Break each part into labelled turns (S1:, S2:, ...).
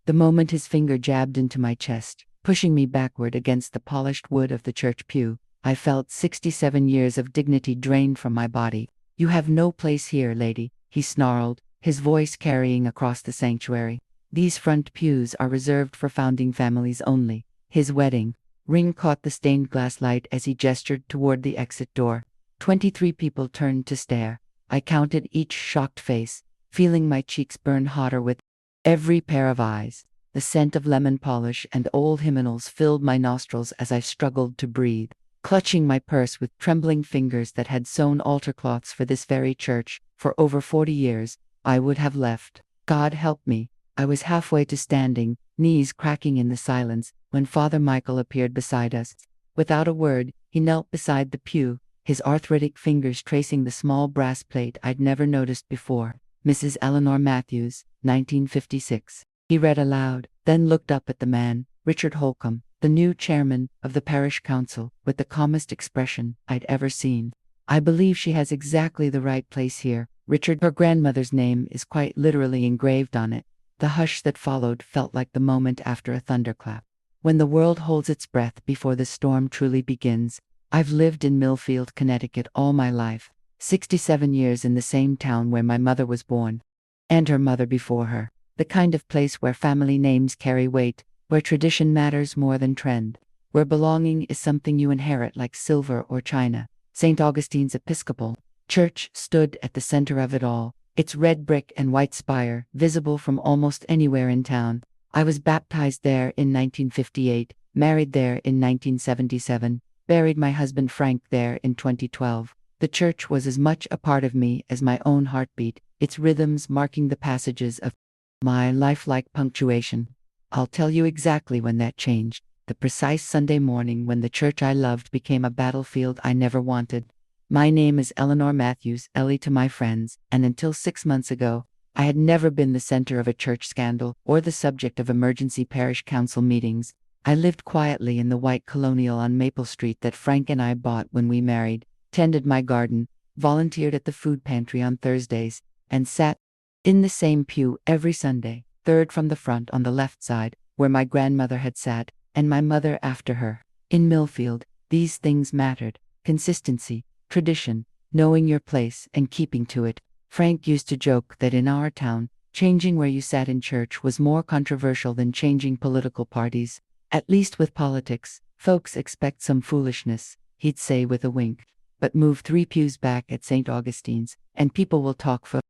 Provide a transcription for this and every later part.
S1: The moment his finger jabbed into my chest, pushing me backward against the polished wood of the church pew, I felt 67 years of dignity drained from my body. "You have no place here, lady," he snarled, his voice carrying across the sanctuary. "These front pews are reserved for founding families only." His wedding ring caught the stained glass light as he gestured toward the exit door. 23 people turned to stare. I counted each shocked face, feeling my cheeks burn hotter with every pair of eyes. The scent of lemon polish and old hymnals filled my nostrils as I struggled to breathe. Clutching my purse with trembling fingers that had sewn altar cloths for this very church for over 40 years, I would have left. God help me. I was halfway to standing, knees cracking in the silence, when Father Michael appeared beside us. Without a word, he knelt beside the pew, his arthritic fingers tracing the small brass plate I'd never noticed before. "Mrs. Eleanor Matthews, 1956. He read aloud, then looked up at the man, Richard Holcomb, the new chairman of the parish council, with the calmest expression I'd ever seen. "I believe she has exactly the right place here, Richard. Her grandmother's name is quite literally engraved on it." The hush that followed felt like the moment after a thunderclap. When the world holds its breath before the storm truly begins. I've lived in Millfield, Connecticut all my life, 67 years in the same town where my mother was born, and her mother before her. The kind of place where family names carry weight, where tradition matters more than trend, where belonging is something you inherit like silver or china. St. Augustine's Episcopal Church stood at the center of it all, its red brick and white spire visible from almost anywhere in town. I was baptized there in 1958, married there in 1977, buried my husband Frank there in 2012. The church was as much a part of me as my own heartbeat, its rhythms marking the passages of my life like punctuation. I'll tell you exactly when that changed. The precise Sunday morning when the church I loved became a battlefield I never wanted. My name is Eleanor Matthews, Ellie to my friends, and until 6 months ago, I had never been the center of a church scandal or the subject of emergency parish council meetings. I lived quietly in the white colonial on Maple Street that Frank and I bought when we married, tended my garden, volunteered at the food pantry on Thursdays, and sat in the same pew every Sunday, third from the front on the left side, where my grandmother had sat, and my mother after her. In Millfield, these things mattered: consistency, tradition, knowing your place and keeping to it. Frank used to joke that in our town, changing where you sat in church was more controversial than changing political parties. "At least with politics, folks expect some foolishness," he'd say with a wink. "But move 3 pews back at St. Augustine's, and people will talk for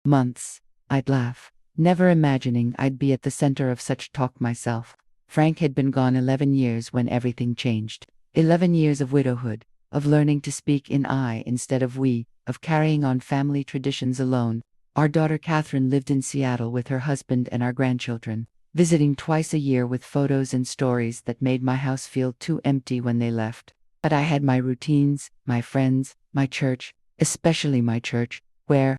S1: months." I'd laugh, never imagining I'd be at the center of such talk myself. Frank had been gone 11 years when everything changed. 11 years of widowhood, of learning to speak in I instead of we, of carrying on family traditions alone. Our daughter Catherine lived in Seattle with her husband and our grandchildren, visiting twice a year with photos and stories that made my house feel too empty when they left. But I had my routines, my friends, my church, especially my church, where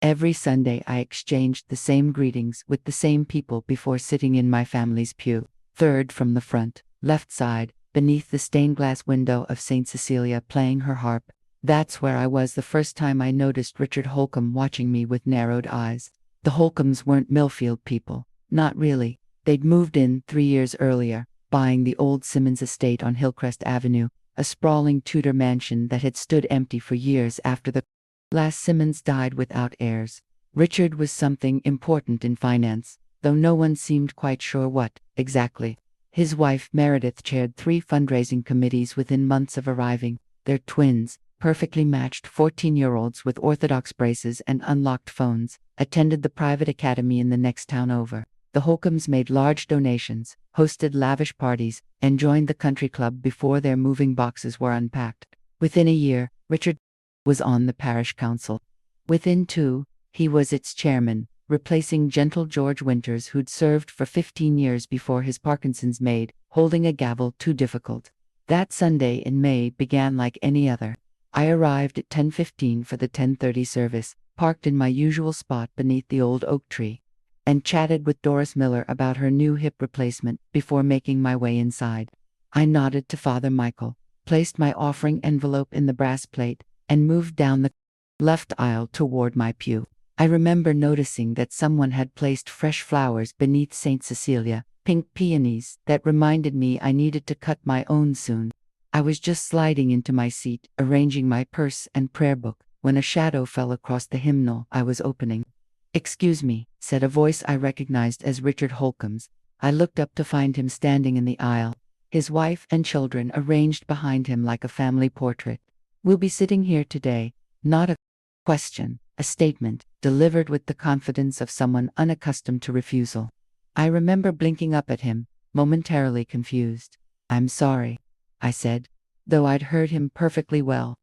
S1: every Sunday I exchanged the same greetings with the same people before sitting in my family's pew, third from the front, left side, beneath the stained glass window of St. Cecilia playing her harp. That's where I was the first time I noticed Richard Holcomb watching me with narrowed eyes. The Holcombs weren't Millfield people, not really. They'd moved in 3 years earlier, buying the old Simmons estate on Hillcrest Avenue, a sprawling Tudor mansion that had stood empty for years after the last Simmons died without heirs. Richard was something important in finance, though no one seemed quite sure what, exactly. His wife Meredith chaired 3 fundraising committees within months of arriving. Their twins, perfectly matched 14-year-olds with orthodox braces and unlocked phones, attended the private academy in the next town over. The Holcombs made large donations, hosted lavish parties, and joined the country club before their moving boxes were unpacked. Within a year, Richard was on the parish council. Within 2, he was its chairman, replacing gentle George Winters, who'd served for 15 years before his Parkinson's made holding a gavel too difficult. That Sunday in May began like any other. I arrived at 10:15 for the 10:30 service, parked in my usual spot beneath the old oak tree, and chatted with Doris Miller about her new hip replacement before making my way inside. I nodded to Father Michael, placed my offering envelope in the brass plate, and moved down the left aisle toward my pew. I remember noticing that someone had placed fresh flowers beneath St. Cecilia, pink peonies that reminded me I needed to cut my own soon. I was just sliding into my seat, arranging my purse and prayer book, when a shadow fell across the hymnal I was opening. "Excuse me," said a voice I recognized as Richard Holcomb's. I looked up to find him standing in the aisle, his wife and children arranged behind him like a family portrait. "We'll be sitting here today." Not a question, a statement, delivered with the confidence of someone unaccustomed to refusal. I remember blinking up at him, momentarily confused. "I'm sorry," I said, though I'd heard him perfectly well.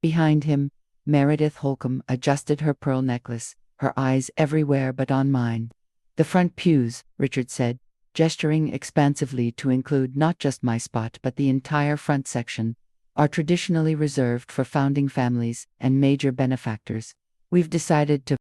S1: Behind him, Meredith Holcomb adjusted her pearl necklace, her eyes everywhere but on mine. "The front pews," Richard said, gesturing expansively to include not just my spot but the entire front section, "are traditionally reserved for founding families and major benefactors. We've decided to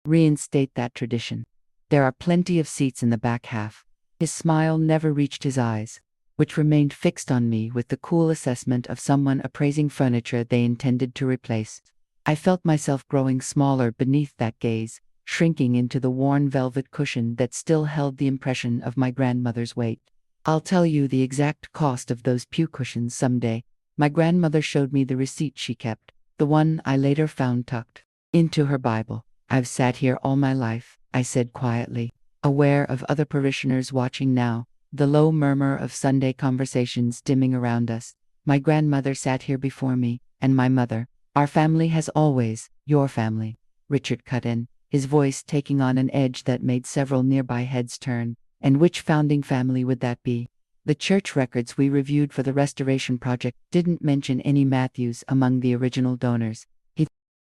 S1: reinstate that tradition. There are plenty of seats in the back half." His smile never reached his eyes, which remained fixed on me with the cool assessment of someone appraising furniture they intended to replace. I felt myself growing smaller beneath that gaze, shrinking into the worn velvet cushion that still held the impression of my grandmother's weight. "I'll tell you the exact cost of those pew cushions someday." My grandmother showed me the receipt she kept, the one I later found tucked into her Bible. "I've sat here all my life," I said quietly, aware of other parishioners watching now, the low murmur of Sunday conversations dimming around us. "My grandmother sat here before me, and my mother. Our family has always—" "Your family," Richard cut in, his voice taking on an edge that made several nearby heads turn. "And which founding family would that be?" The church records we reviewed for the restoration project didn't mention any Matthews among the original donors. He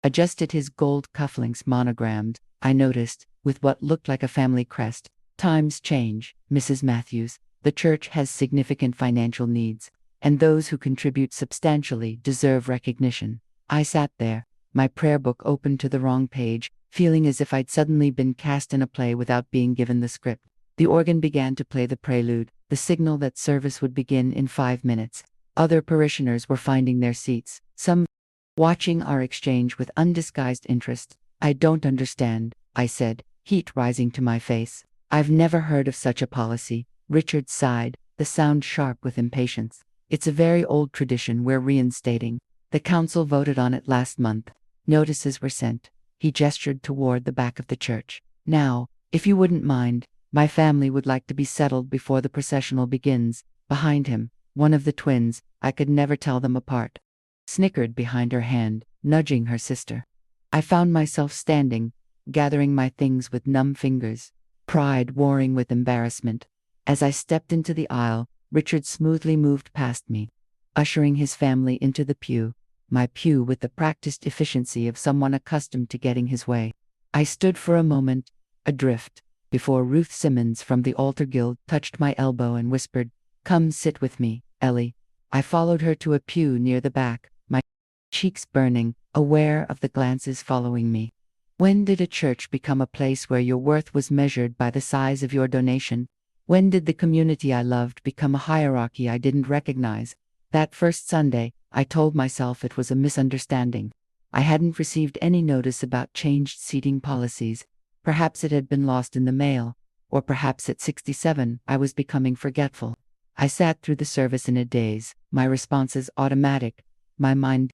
S1: adjusted his gold cufflinks monogrammed, I noticed, with what looked like a family crest. "Times change, Mrs. Matthews. The church has significant financial needs, and those who contribute substantially deserve recognition." I sat there, my prayer book open to the wrong page, feeling as if I'd suddenly been cast in a play without being given the script. The organ began to play the prelude, the signal that service would begin in 5 minutes. Other parishioners were finding their seats, some watching our exchange with undisguised interest. "I don't understand," I said, heat rising to my face. "I've never heard of such a policy." Richard sighed, the sound sharp with impatience. "It's a very old tradition we're reinstating. The council voted on it last month. Notices were sent." He gestured toward the back of the church. "Now, if you wouldn't mind, my family would like to be settled before the processional begins." Behind him, one of the twins, I could never tell them apart, snickered behind her hand, nudging her sister. I found myself standing, gathering my things with numb fingers, pride warring with embarrassment. As I stepped into the aisle, Richard smoothly moved past me, ushering his family into the pew, my pew with the practiced efficiency of someone accustomed to getting his way. I stood for a moment, adrift, before Ruth Simmons from the Altar Guild touched my elbow and whispered, "Come sit with me, Ellie." I followed her to a pew near the back, my cheeks burning, aware of the glances following me. When did a church become a place where your worth was measured by the size of your donation? When did the community I loved become a hierarchy I didn't recognize? That first Sunday, I told myself it was a misunderstanding. I hadn't received any notice about changed seating policies. Perhaps it had been lost in the mail, or perhaps at 67 I was becoming forgetful. I sat through the service in a daze, my responses automatic, my mind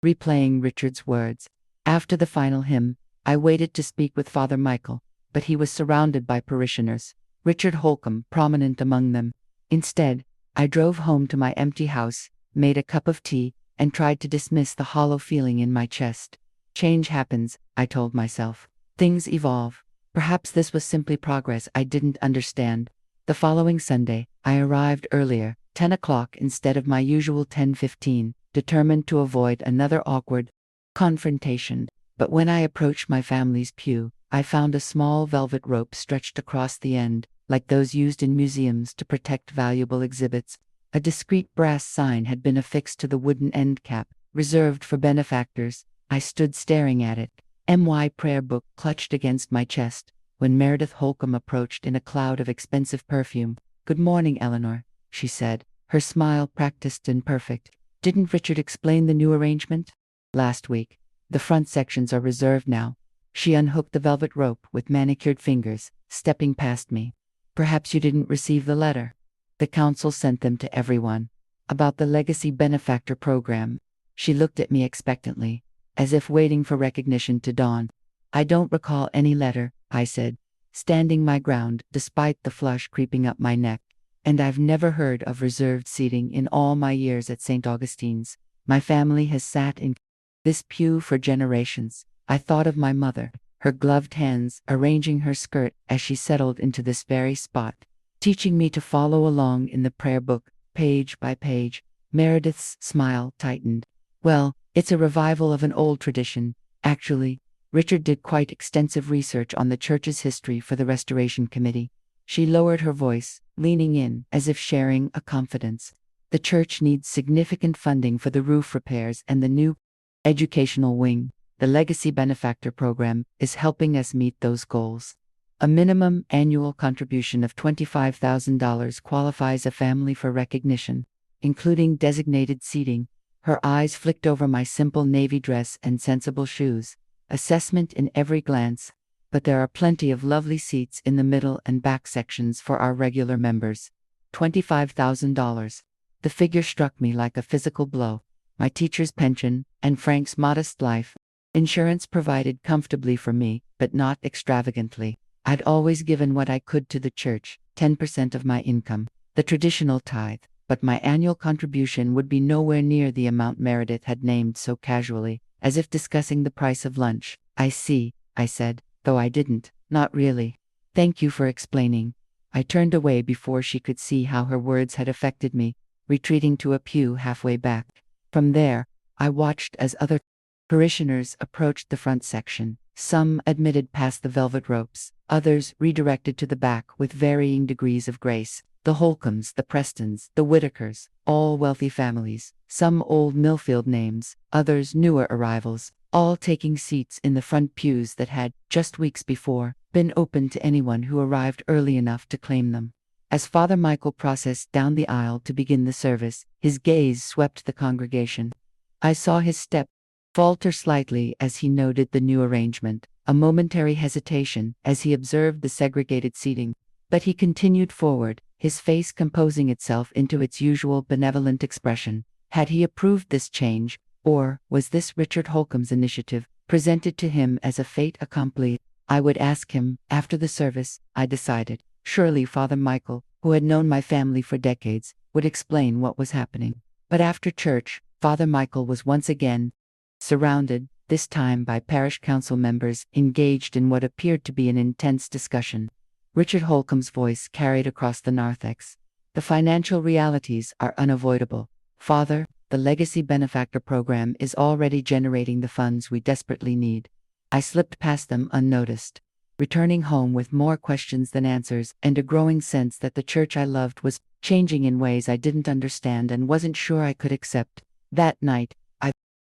S1: replaying Richard's words. After the final hymn, I waited to speak with Father Michael, but he was surrounded by parishioners, Richard Holcomb prominent among them. Instead, I drove home to my empty house, made a cup of tea, and tried to dismiss the hollow feeling in my chest. Change happens, I told myself. Things evolve. Perhaps this was simply progress I didn't understand. The following Sunday, I arrived earlier, 10 o'clock instead of my usual 10:15, determined to avoid another awkward confrontation. But when I approached my family's pew, I found a small velvet rope stretched across the end, like those used in museums to protect valuable exhibits. A discreet brass sign had been affixed to the wooden end cap, reserved for benefactors. I stood staring at it, my prayer book clutched against my chest, when Meredith Holcomb approached in a cloud of expensive perfume. "Good morning, Eleanor," she said, her smile practiced and perfect. "Didn't Richard explain the new arrangement?" "Last week. The front sections are reserved now." She unhooked the velvet rope with manicured fingers, stepping past me. Perhaps you didn't receive the letter. The council sent them to everyone. About the Legacy Benefactor Program. She looked at me expectantly, as if waiting for recognition to dawn. I don't recall any letter, I said, standing my ground despite the flush creeping up my neck. And I've never heard of reserved seating in all my years at St. Augustine's. My family has sat in this pew for generations. I thought of my mother, her gloved hands arranging her skirt as she settled into this very spot, teaching me to follow along in the prayer book, page by page. Meredith's smile tightened. Well, it's a revival of an old tradition. Actually, Richard did quite extensive research on the church's history for the Restoration Committee. She lowered her voice, leaning in, as if sharing a confidence. The church needs significant funding for the roof repairs and the new educational wing. The Legacy Benefactor Program is helping us meet those goals. A minimum annual contribution of $25,000 qualifies a family for recognition, including designated seating. Her eyes flicked over my simple navy dress and sensible shoes. Assessment in every glance. But there are plenty of lovely seats in the middle and back sections for our regular members. $25,000. The figure struck me like a physical blow. My teacher's pension, and Frank's modest life insurance provided comfortably for me, but not extravagantly. I'd always given what I could to the church, 10% of my income, the traditional tithe, but my annual contribution would be nowhere near the amount Meredith had named so casually, as if discussing the price of lunch. I see, I said, though I didn't. Not really. Thank you for explaining. I turned away before she could see how her words had affected me, retreating to a pew halfway back. From there, I watched as other parishioners approached the front section. Some admitted past the velvet ropes, others redirected to the back with varying degrees of grace. The Holcombs, the Prestons, the Whitakers, all wealthy families, some old Millfield names, others newer arrivals, all taking seats in the front pews that had, just weeks before, been open to anyone who arrived early enough to claim them. As Father Michael processed down the aisle to begin the service, his gaze swept the congregation. I saw his step falter slightly as he noted the new arrangement, a momentary hesitation as he observed the segregated seating, but he continued forward, his face composing itself into its usual benevolent expression. Had he approved this change, or was this Richard Holcomb's initiative, presented to him as a fait accompli? I would ask him, after the service, I decided. Surely Father Michael, who had known my family for decades, would explain what was happening. But after church, Father Michael was once again surrounded, this time by parish council members engaged in what appeared to be an intense discussion. Richard Holcomb's voice carried across the narthex. The financial realities are unavoidable. Father, the Legacy Benefactor Program is already generating the funds we desperately need. I slipped past them unnoticed, returning home with more questions than answers and a growing sense that the church I loved was changing in ways I didn't understand and wasn't sure I could accept. That night, I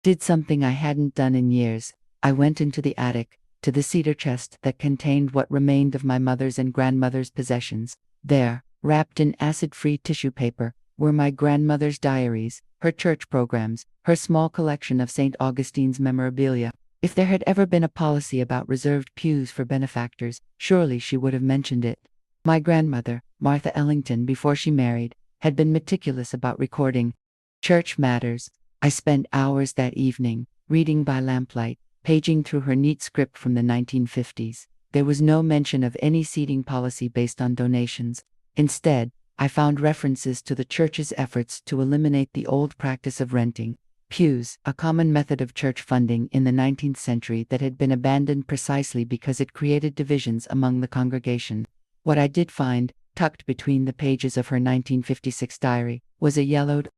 S1: did something I hadn't done in years. I went into the attic, to the cedar chest that contained what remained of my mother's and grandmother's possessions. There, wrapped in acid-free tissue paper, were my grandmother's diaries, her church programs, her small collection of St. Augustine's memorabilia. If there had ever been a policy about reserved pews for benefactors, surely she would have mentioned it. My grandmother, Martha Ellington, before she married, had been meticulous about recording church matters. I spent hours that evening, reading by lamplight, paging through her neat script from the 1950s. There was no mention of any seating policy based on donations. Instead, I found references to the church's efforts to eliminate the old practice of renting pews, a common method of church funding in the 19th century that had been abandoned precisely because it created divisions among the congregation. What I did find, tucked between the pages of her 1956 diary, was a yellowed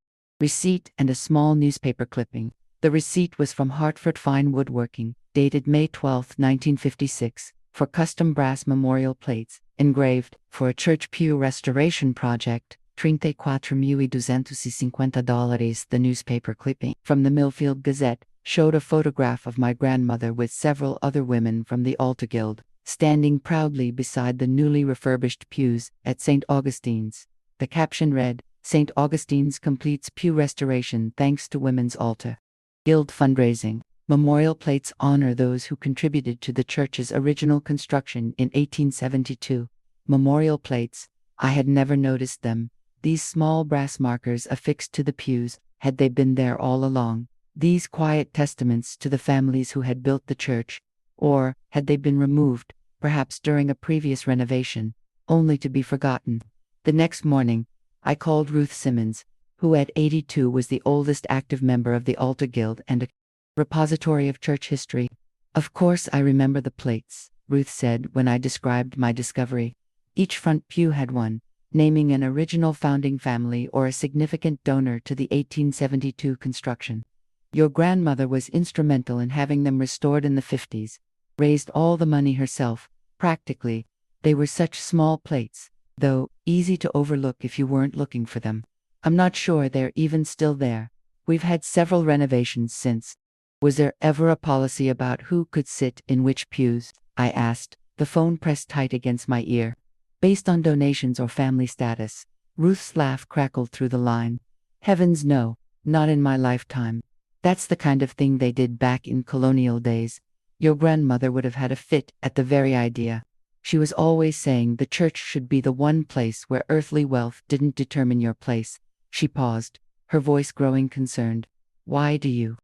S1: receipt and a small newspaper clipping. The receipt was from Hartford Fine Woodworking, dated May 12, 1956, for custom brass memorial plates, engraved, for a church pew restoration project, $34,250. The newspaper clipping from the Millfield Gazette showed a photograph of my grandmother with several other women from the Altar Guild, standing proudly beside the newly refurbished pews at St. Augustine's. The caption read, "St. Augustine's completes pew restoration thanks to Women's Altar Guild fundraising." Memorial plates honor those who contributed to the church's original construction in 1872. Memorial plates. I had never noticed them. These small brass markers affixed to the pews, had they been there all along? These quiet testaments to the families who had built the church, or had they been removed, perhaps during a previous renovation, only to be forgotten? The next morning, I called Ruth Simmons, who at 82 was the oldest active member of the Altar Guild and a repository of church history. "Of course I remember the plates," Ruth said when I described my discovery. Each front pew had one, naming an original founding family or a significant donor to the 1872 construction. "Your grandmother was instrumental in having them restored in the 50s, raised all the money herself, practically. They were such small plates, though easy to overlook if you weren't looking for them. I'm not sure they're even still there. We've had several renovations since." "Was there ever a policy about who could sit in which pews?" I asked, the phone pressed tight against my ear. "Based on donations or family status?" Ruth's laugh crackled through the line. "Heavens no, not in my lifetime. That's the kind of thing they did back in colonial days. Your grandmother would have had a fit at the very idea. She was always saying the church should be the one place where earthly wealth didn't determine your place." She paused, her voice growing concerned. "Why do you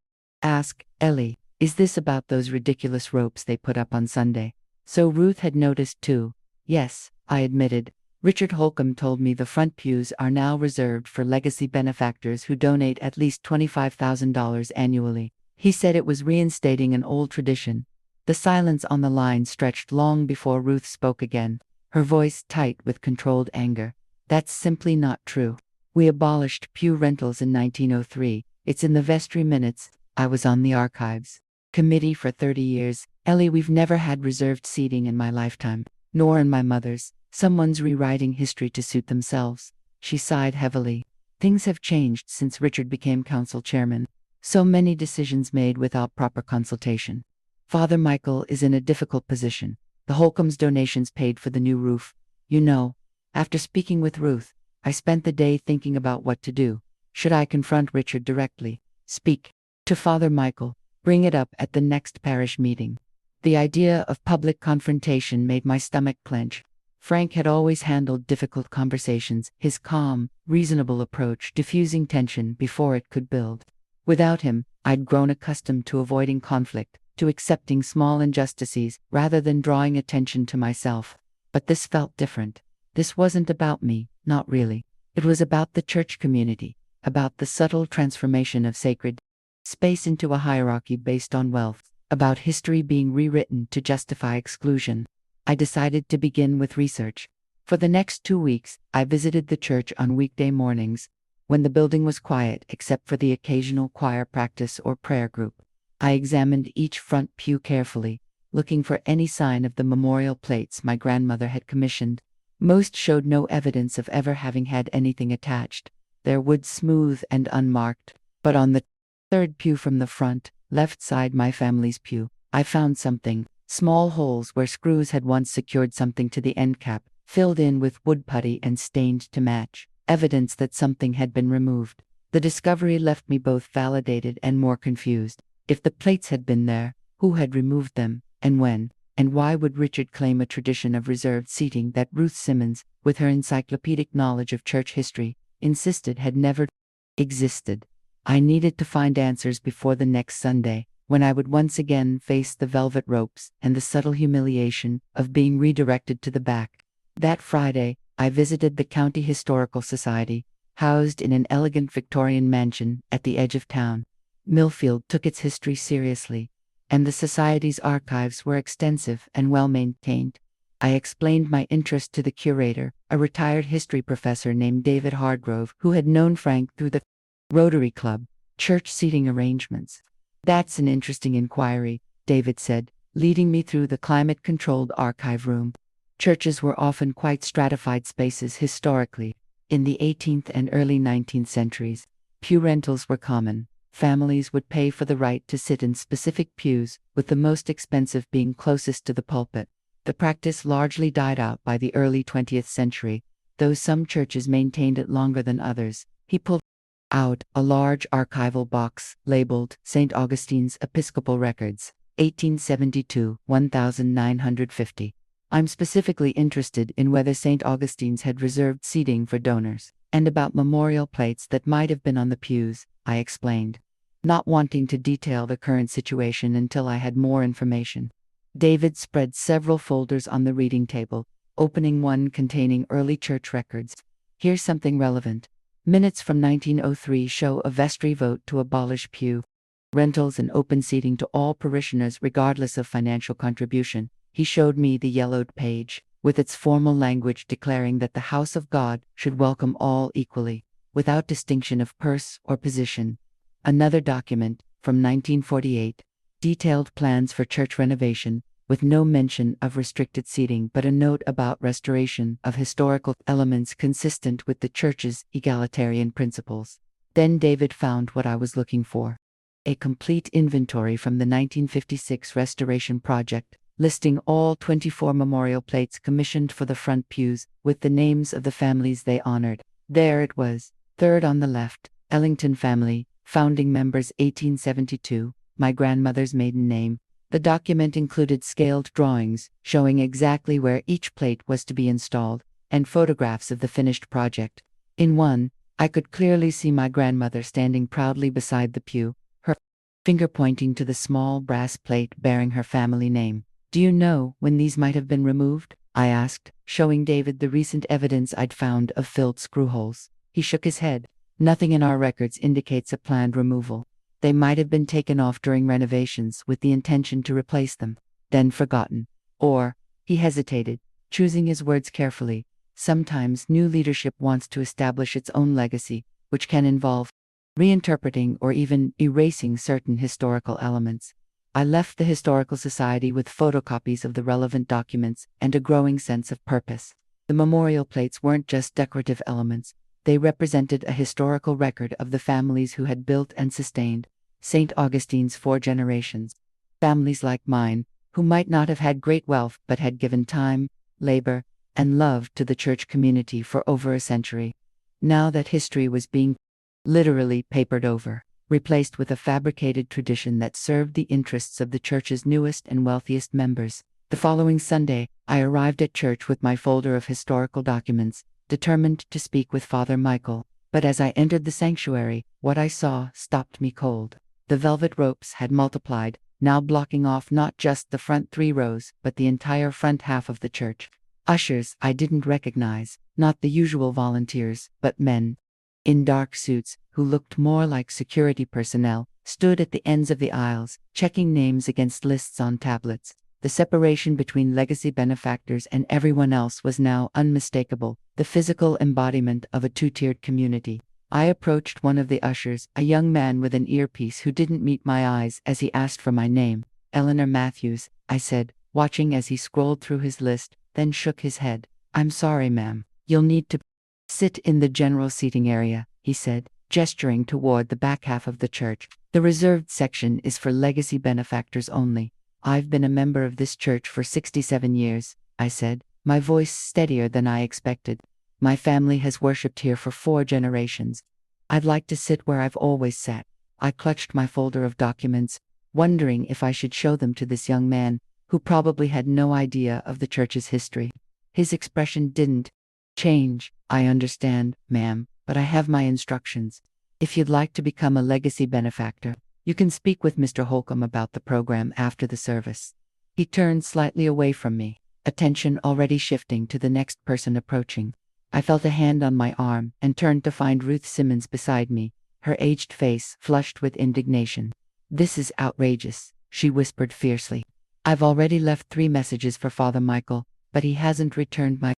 S1: ask, Ellie? Is this about those ridiculous ropes they put up on Sunday?" So Ruth had noticed too. "Yes," I admitted. "Richard Holcomb told me the front pews are now reserved for legacy benefactors who donate at least $25,000 annually. He said it was reinstating an old tradition." The silence on the line stretched long before Ruth spoke again, her voice tight with controlled anger. "That's simply not true. We abolished pew rentals in 1903. It's in the vestry minutes. I was on the archives committee for 30 years. Ellie, we've never had reserved seating in my lifetime, nor in my mother's. Someone's rewriting history to suit themselves." She sighed heavily. "Things have changed since Richard became council chairman. So many decisions made without proper consultation. Father Michael is in a difficult position. The Holcombs' donations paid for the new roof. You know, after speaking with Ruth, I spent the day thinking about what to do. Should I confront Richard directly? Speak to Father Michael? Bring it up at the next parish meeting?" The idea of public confrontation made my stomach clench. Frank had always handled difficult conversations, his calm, reasonable approach diffusing tension before it could build. Without him, I'd grown accustomed to avoiding conflict, to accepting small injustices rather than drawing attention to myself. But this felt different. This wasn't about me, not really. It was about the church community, about the subtle transformation of sacred space into a hierarchy based on wealth, about history being rewritten to justify exclusion. I decided to begin with research. For the next 2 weeks, I visited the church on weekday mornings, when the building was quiet except for the occasional choir practice or prayer group. I examined each front pew carefully, looking for any sign of the memorial plates my grandmother had commissioned. Most showed no evidence of ever having had anything attached, their wood smooth and unmarked. But on the third pew from the front, left side my family's pew, I found something. Small holes where screws had once secured something to the end cap, filled in with wood putty and stained to match. Evidence that something had been removed. The discovery left me both validated and more confused. If the plates had been there, who had removed them, and when? And why would Richard claim a tradition of reserved seating that Ruth Simmons, with her encyclopedic knowledge of church history, insisted had never existed? I needed to find answers before the next Sunday, when I would once again face the velvet ropes and the subtle humiliation of being redirected to the back. That Friday, I visited the County Historical Society, housed in an elegant Victorian mansion at the edge of town. Millfield took its history seriously, and the Society's archives were extensive and well-maintained. I explained my interest to the curator, a retired history professor named David Hardgrove, who had known Frank through the Rotary Club church seating arrangements. "That's an interesting inquiry," David said, leading me through the climate-controlled archive room. Churches were often quite stratified spaces historically. In the 18th and early 19th centuries, pew rentals were common. Families would pay for the right to sit in specific pews, with the most expensive being closest to the pulpit. The practice largely died out by the early 20th century, though some churches maintained it longer than others. He pulled Out, a large archival box, labeled St. Augustine's Episcopal Records, 1872, 1950. I'm specifically interested in whether St. Augustine's had reserved seating for donors, and about memorial plates that might have been on the pews, I explained, not wanting to detail the current situation until I had more information. David spread several folders on the reading table, opening one containing early church records. Here's something relevant. Minutes from 1903 show a vestry vote to abolish pew rentals and open seating to all parishioners regardless of financial contribution. He showed me the yellowed page, with its formal language declaring that the house of God should welcome all equally, without distinction of purse or position. Another document, from 1948, detailed plans for church renovation, with no mention of restricted seating but a note about restoration of historical elements consistent with the church's egalitarian principles. Then David found what I was looking for. A complete inventory from the 1956 restoration project, listing all 24 memorial plates commissioned for the front pews, with the names of the families they honored. There it was, third on the left, Ellington family, founding members 1872, my grandmother's maiden name. The document included scaled drawings showing exactly where each plate was to be installed, and photographs of the finished project. In one, I could clearly see my grandmother standing proudly beside the pew, her finger pointing to the small brass plate bearing her family name. Do you know when these might have been removed? I asked, showing David the recent evidence I'd found of filled screw holes. He shook his head. Nothing in our records indicates a planned removal. They might have been taken off during renovations with the intention to replace them, then forgotten. Or, he hesitated, choosing his words carefully. Sometimes new leadership wants to establish its own legacy, which can involve reinterpreting or even erasing certain historical elements. I left the Historical Society with photocopies of the relevant documents and a growing sense of purpose. The memorial plates weren't just decorative elements, they represented a historical record of the families who had built and sustained St. Augustine's 4 generations. Families like mine, who might not have had great wealth but had given time, labor, and love to the church community for over a century. Now that history was being literally papered over, replaced with a fabricated tradition that served the interests of the church's newest and wealthiest members. The following Sunday, I arrived at church with my folder of historical documents, determined to speak with Father Michael. But as I entered the sanctuary, what I saw stopped me cold. The velvet ropes had multiplied, now blocking off not just the front 3 rows, but the entire front half of the church. Ushers I didn't recognize, not the usual volunteers, but men in dark suits, who looked more like security personnel, stood at the ends of the aisles, checking names against lists on tablets. The separation between legacy benefactors and everyone else was now unmistakable, the physical embodiment of a 2-tiered community. I approached one of the ushers, a young man with an earpiece who didn't meet my eyes as he asked for my name. Eleanor Matthews, I said, watching as he scrolled through his list, then shook his head. I'm sorry, ma'am. You'll need to sit in the general seating area, he said, gesturing toward the back half of the church. The reserved section is for legacy benefactors only. I've been a member of this church for 67 years, I said, my voice steadier than I expected. My family has worshipped here for 4 generations. I'd like to sit where I've always sat. I clutched my folder of documents, wondering if I should show them to this young man, who probably had no idea of the church's history. His expression didn't change. I understand, ma'am, but I have my instructions. If you'd like to become a legacy benefactor, you can speak with Mr. Holcomb about the program after the service. He turned slightly away from me, attention already shifting to the next person approaching. I felt a hand on my arm and turned to find Ruth Simmons beside me, her aged face flushed with indignation. This is outrageous, she whispered fiercely. I've already left 3 messages for Father Michael, but he hasn't returned my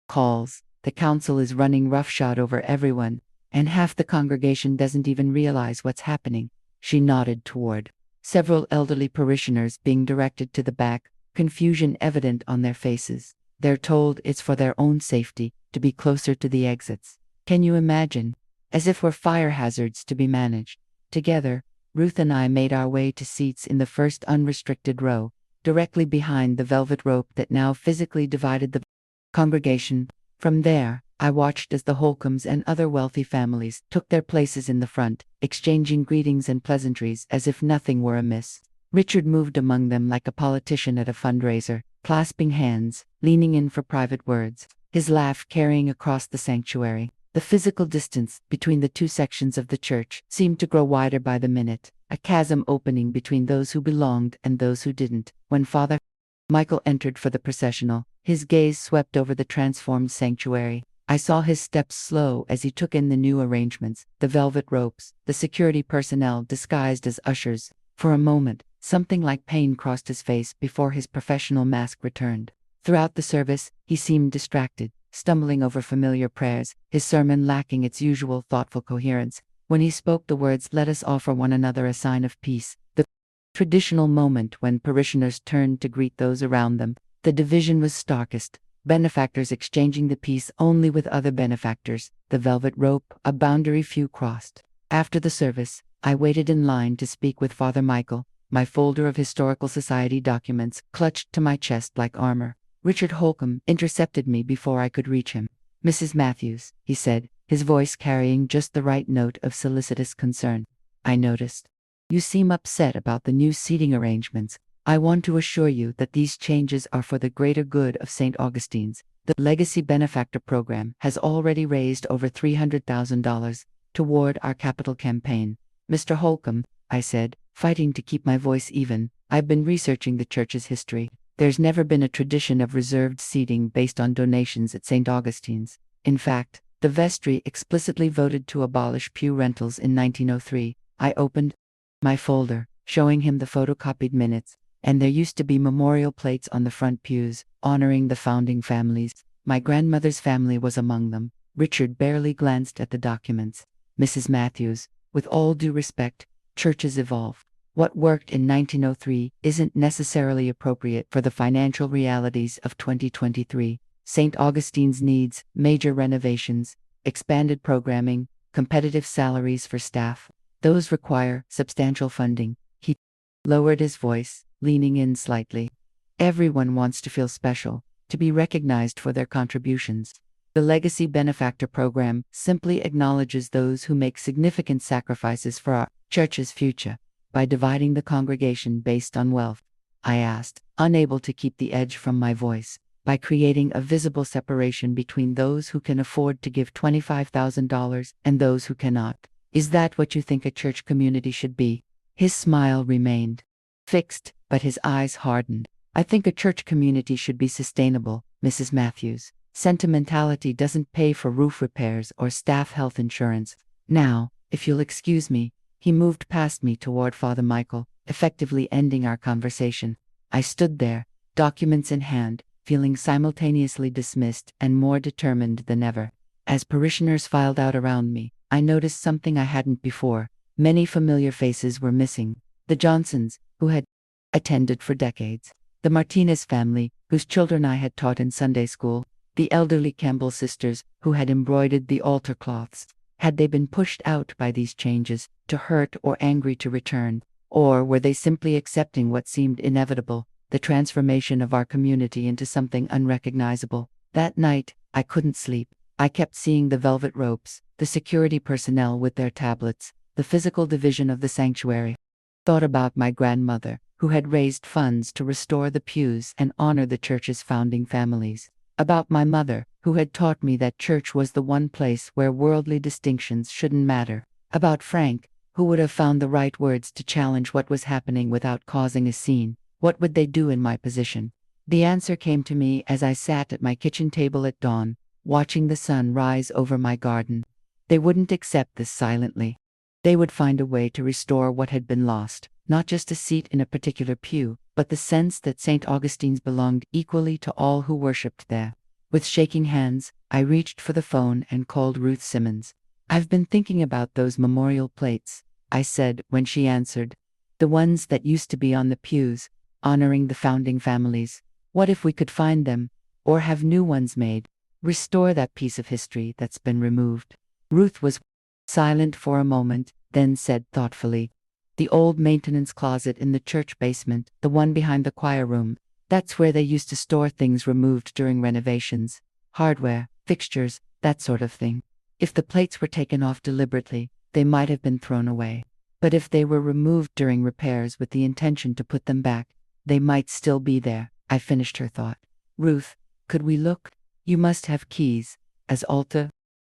S1: calls. The council is running roughshod over everyone, and half the congregation doesn't even realize what's happening. She nodded toward several elderly parishioners being directed to the back, confusion evident on their faces. They're told it's for their own safety to be closer to the exits. Can you imagine? As if we're fire hazards to be managed. Together, Ruth and I made our way to seats in the first unrestricted row, directly behind the velvet rope that now physically divided the congregation. From there, I watched as the Holcombs and other wealthy families took their places in the front, exchanging greetings and pleasantries as if nothing were amiss. Richard moved among them like a politician at a fundraiser, clasping hands, leaning in for private words, his laugh carrying across the sanctuary. The physical distance between the two sections of the church seemed to grow wider by the minute, a chasm opening between those who belonged and those who didn't. When Father Michael entered for the processional, his gaze swept over the transformed sanctuary. I saw his steps slow as he took in the new arrangements, the velvet ropes, the security personnel disguised as ushers. For a moment, something like pain crossed his face before his professional mask returned. Throughout the service, he seemed distracted, stumbling over familiar prayers, his sermon lacking its usual thoughtful coherence. When he spoke the words, "Let us offer one another a sign of peace," the traditional moment when parishioners turned to greet those around them, the division was starkest, benefactors exchanging the peace only with other benefactors, the velvet rope, a boundary few crossed. After the service, I waited in line to speak with Father Michael, my folder of Historical Society documents clutched to my chest like armor. Richard Holcomb intercepted me before I could reach him. "Mrs. Matthews," he said, his voice carrying just the right note of solicitous concern. "I noticed. You seem upset about the new seating arrangements. I want to assure you that these changes are for the greater good of St. Augustine's. The Legacy Benefactor Program has already raised over $300,000 toward our capital campaign." "Mr. Holcomb," I said, fighting to keep my voice even, "I've been researching the church's history. There's never been a tradition of reserved seating based on donations at St. Augustine's. In fact, the vestry explicitly voted to abolish pew rentals in 1903. I opened my folder, showing him the photocopied minutes, and there used to be memorial plates on the front pews, honoring the founding families. My grandmother's family was among them. Richard barely glanced at the documents. "Mrs. Matthews, with all due respect, churches evolve. What worked in 1903 isn't necessarily appropriate for the financial realities of 2023. St. Augustine's needs major renovations, expanded programming, competitive salaries for staff. Those require substantial funding." He lowered his voice, leaning in slightly. "Everyone wants to feel special, to be recognized for their contributions. The Legacy Benefactor Program simply acknowledges those who make significant sacrifices for our church's future. By dividing the congregation based on wealth," I asked, unable to keep the edge from my voice, "by creating a visible separation between those who can afford to give $25,000 and those who cannot. Is that what you think a church community should be?" His smile remained fixed, but his eyes hardened. "I think a church community should be sustainable, Mrs. Matthews. Sentimentality doesn't pay for roof repairs or staff health insurance. Now, if you'll excuse me," he moved past me toward Father Michael, effectively ending our conversation. I stood there, documents in hand, feeling simultaneously dismissed and more determined than ever. As parishioners filed out around me, I noticed something I hadn't before. Many familiar faces were missing. The Johnsons, who had attended for decades. The Martinez family, whose children I had taught in Sunday school. The elderly Campbell sisters, who had embroidered the altar cloths. Had they been pushed out by these changes, to hurt or angry to return? Or were they simply accepting what seemed inevitable, the transformation of our community into something unrecognizable? That night, I couldn't sleep. I kept seeing the velvet ropes, the security personnel with their tablets, the physical division of the sanctuary. Thought about my grandmother, who had raised funds to restore the pews and honor the church's founding families. About my mother, who had taught me that church was the one place where worldly distinctions shouldn't matter. About Frank, who would have found the right words to challenge what was happening without causing a scene. What would they do in my position? The answer came to me as I sat at my kitchen table at dawn, watching the sun rise over my garden. They wouldn't accept this silently. They would find a way to restore what had been lost, not just a seat in a particular pew, but the sense that St. Augustine's belonged equally to all who worshipped there. With shaking hands, I reached for the phone and called Ruth Simmons. "I've been thinking about those memorial plates," I said when she answered. "The ones that used to be on the pews, honoring the founding families. What if we could find them, or have new ones made? Restore that piece of history that's been removed." Ruth was silent for a moment, then said thoughtfully, "The old maintenance closet in the church basement, the one behind the choir room. That's where they used to store things removed during renovations. Hardware, fixtures, that sort of thing. If the plates were taken off deliberately, they might have been thrown away. But if they were removed during repairs with the intention to put them back, they might still be there. I finished her thought. Ruth, could we look? You must have keys. As Alta?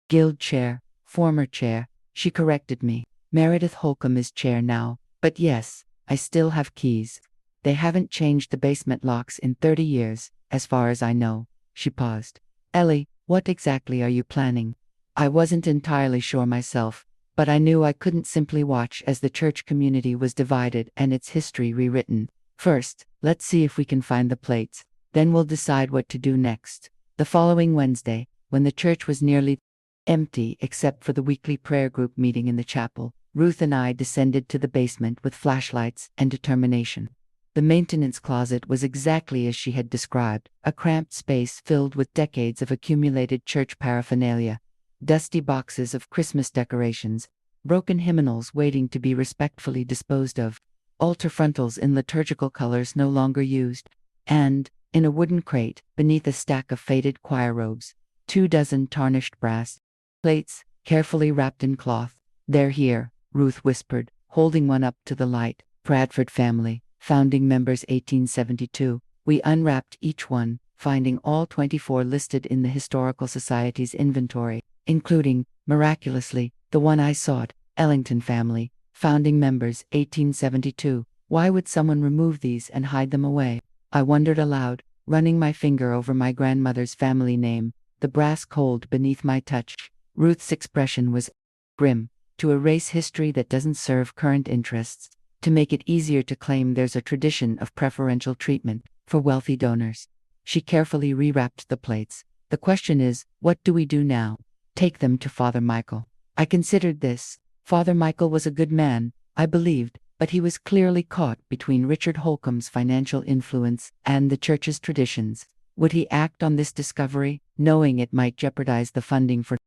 S1: Guild chair, former chair, she corrected me. Meredith Holcomb is chair now, but yes, I still have keys. They haven't changed the basement locks in 30 years, as far as I know. She paused. Ellie, what exactly are you planning? I wasn't entirely sure myself, but I knew I couldn't simply watch as the church community was divided and its history rewritten. First, let's see if we can find the plates, then we'll decide what to do next. The following Wednesday, when the church was nearly empty except for the weekly prayer group meeting in the chapel, Ruth and I descended to the basement with flashlights and determination. The maintenance closet was exactly as she had described, a cramped space filled with decades of accumulated church paraphernalia, dusty boxes of Christmas decorations, broken hymnals waiting to be respectfully disposed of, altar frontals in liturgical colors no longer used, and, in a wooden crate, beneath a stack of faded choir robes, 24 tarnished brass plates, carefully wrapped in cloth. They're here, Ruth whispered, holding one up to the light. Bradford family, founding members 1872. We unwrapped each one, finding all 24 listed in the Historical Society's inventory, including, miraculously, the one I sought, Ellington family, founding members 1872. Why would someone remove these and hide them away? I wondered aloud, running my finger over my grandmother's family name, the brass cold beneath my touch. Ruth's expression was grim. To erase history that doesn't serve current interests, to make it easier to claim there's a tradition of preferential treatment for wealthy donors. She carefully rewrapped the plates. The question is, what do we do now? Take them to Father Michael. I considered this. Father Michael was a good man, I believed, but he was clearly caught between Richard Holcomb's financial influence and the church's traditions. Would he act on this discovery, knowing it might jeopardize the funding for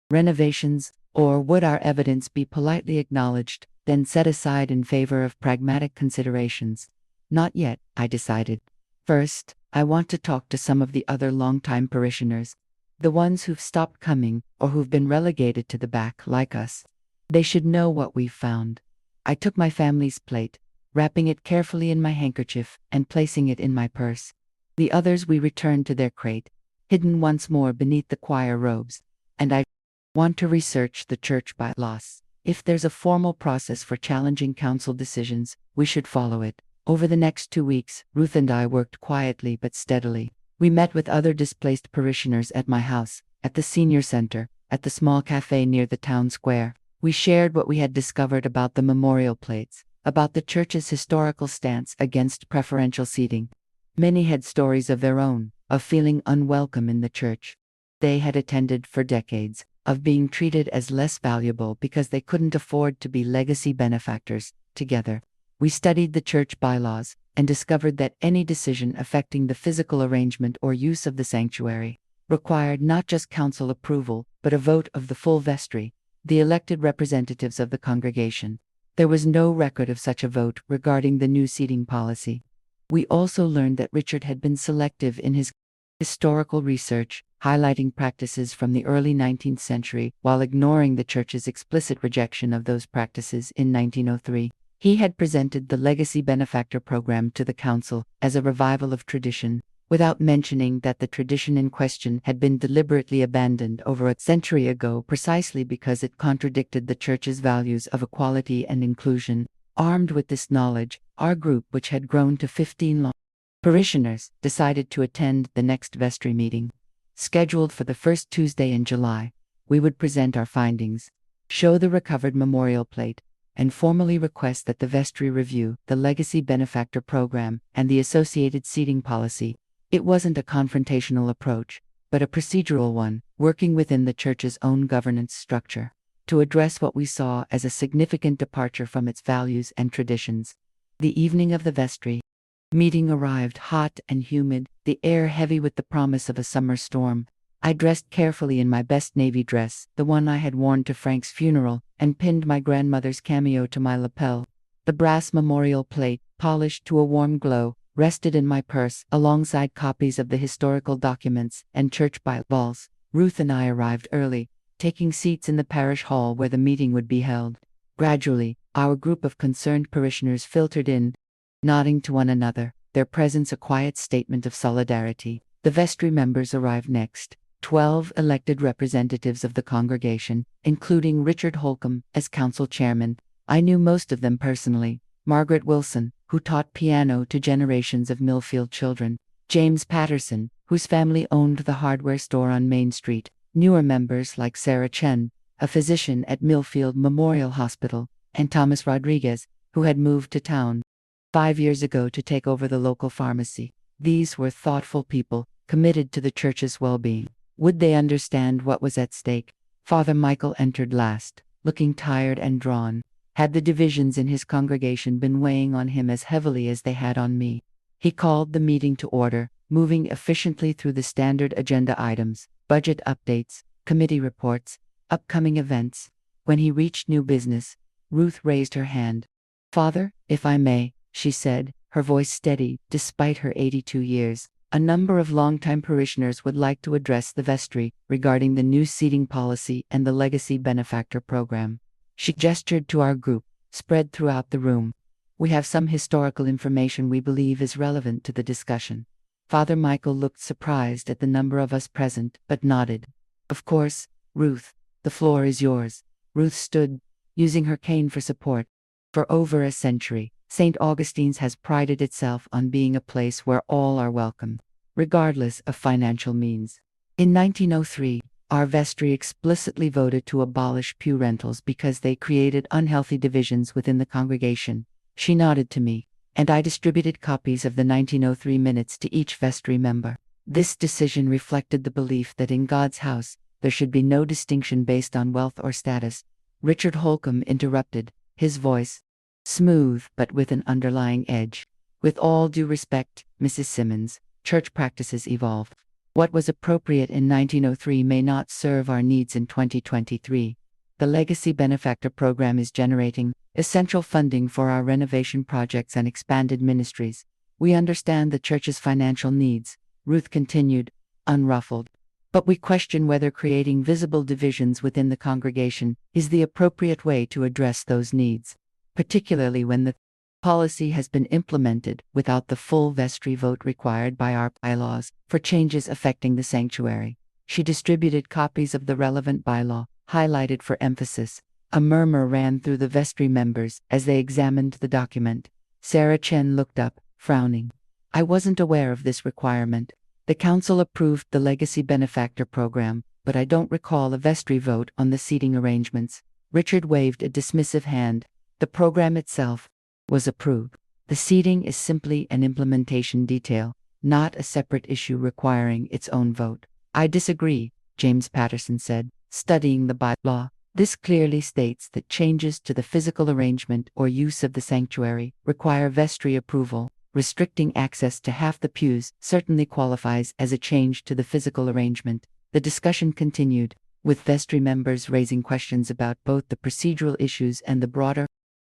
S1: renovations, or would our evidence be politely acknowledged, then set aside in favor of pragmatic considerations? Not yet, I decided. First, I want to talk to some of the other longtime parishioners, the ones who've stopped coming or who've been relegated to the back like us. They should know what we've found. I took my family's plate, wrapping it carefully in my handkerchief and placing it in my purse. The others we returned to their crate, hidden once more beneath the choir robes, and I want to research the church bylaws. If there's a formal process for challenging council decisions, we should follow it. Over the next 2 weeks, Ruth and I worked quietly but steadily. We met with other displaced parishioners at my house, at the senior center, at the small cafe near the town square. We shared what we had discovered about the memorial plates, about the church's historical stance against preferential seating. Many had stories of their own, of feeling unwelcome in the church they had attended for decades, of being treated as less valuable because they couldn't afford to be legacy benefactors. Together, we studied the church bylaws and discovered that any decision affecting the physical arrangement or use of the sanctuary required not just council approval, but a vote of the full vestry, the elected representatives of the congregation. There was no record of such a vote regarding the new seating policy. We also learned that Richard had been selective in his historical research, highlighting practices from the early 19th century while ignoring the church's explicit rejection of those practices in 1903. He had presented the Legacy Benefactor Program to the council as a revival of tradition, without mentioning that the tradition in question had been deliberately abandoned over a century ago precisely because it contradicted the church's values of equality and inclusion. Armed with this knowledge, our group, which had grown to 15 parishioners, decided to attend the next vestry meeting. Scheduled for the first Tuesday in July, we would present our findings, show the recovered memorial plate, and formally request that the vestry review the Legacy Benefactor Program and the associated seating policy. It wasn't a confrontational approach, but a procedural one, working within the church's own governance structure, to address what we saw as a significant departure from its values and traditions. The evening of the vestry meeting arrived hot and humid, the air heavy with the promise of a summer storm. I dressed carefully in my best navy dress, the one I had worn to Frank's funeral, and pinned my grandmother's cameo to my lapel. The brass memorial plate, polished to a warm glow, rested in my purse alongside copies of the historical documents and church bylaws. Ruth and I arrived early, taking seats in the parish hall where the meeting would be held. Gradually, our group of concerned parishioners filtered in, nodding to one another, their presence a quiet statement of solidarity. The vestry members arrived next, 12 elected representatives of the congregation, including Richard Holcomb as council chairman. I knew most of them personally. Margaret Wilson, who taught piano to generations of Millfield children. James Patterson, whose family owned the hardware store on Main Street. Newer members like Sarah Chen, a physician at Millfield Memorial Hospital, and Thomas Rodriguez, who had moved to town 5 years ago to take over the local pharmacy. These were thoughtful people, committed to the church's well-being. Would they understand what was at stake? Father Michael entered last, looking tired and drawn. Had the divisions in his congregation been weighing on him as heavily as they had on me? He called the meeting to order, moving efficiently through the standard agenda items, budget updates, committee reports, upcoming events. When he reached new business, Ruth raised her hand. "Father, if I may," she said, her voice steady, despite her 82 years. "A number of longtime parishioners would like to address the vestry regarding the new seating policy and the Legacy Benefactor Program." She gestured to our group, spread throughout the room. "We have some historical information we believe is relevant to the discussion." Father Michael looked surprised at the number of us present, but nodded. "Of course, Ruth, the floor is yours." Ruth stood, using her cane for support. For over a century, St. Augustine's has prided itself on being a place where all are welcome, regardless of financial means. In 1903, our vestry explicitly voted to abolish pew rentals because they created unhealthy divisions within the congregation. She nodded to me, and I distributed copies of the 1903 minutes to each vestry member. This decision reflected the belief that in God's house, there should be no distinction based on wealth or status. Richard Holcomb interrupted, his voice smooth but with an underlying edge. "With all due respect, Mrs. Simmons, church practices evolve. What was appropriate in 1903 may not serve our needs in 2023. The Legacy Benefactor Program is generating essential funding for our renovation projects and expanded ministries. We understand the church's financial needs," Ruth continued, unruffled. "But we question whether creating visible divisions within the congregation is the appropriate way to address those needs, particularly when the policy has been implemented without the full vestry vote required by our bylaws for changes affecting the sanctuary." She distributed copies of the relevant bylaw, highlighted for emphasis. A murmur ran through the vestry members as they examined the document. Sarah Chen looked up, frowning. "I wasn't aware of this requirement. The council approved the Legacy Benefactor Program, but I don't recall a vestry vote on the seating arrangements." Richard waved a dismissive hand. "The program itself was approved. The seating is simply an implementation detail, not a separate issue requiring its own vote." "I disagree," James Patterson said, studying the bylaw. "This clearly states that changes to the physical arrangement or use of the sanctuary require vestry approval. Restricting access to half the pews certainly qualifies as a change to the physical arrangement." The discussion continued, with vestry members raising questions about both the procedural issues and the broader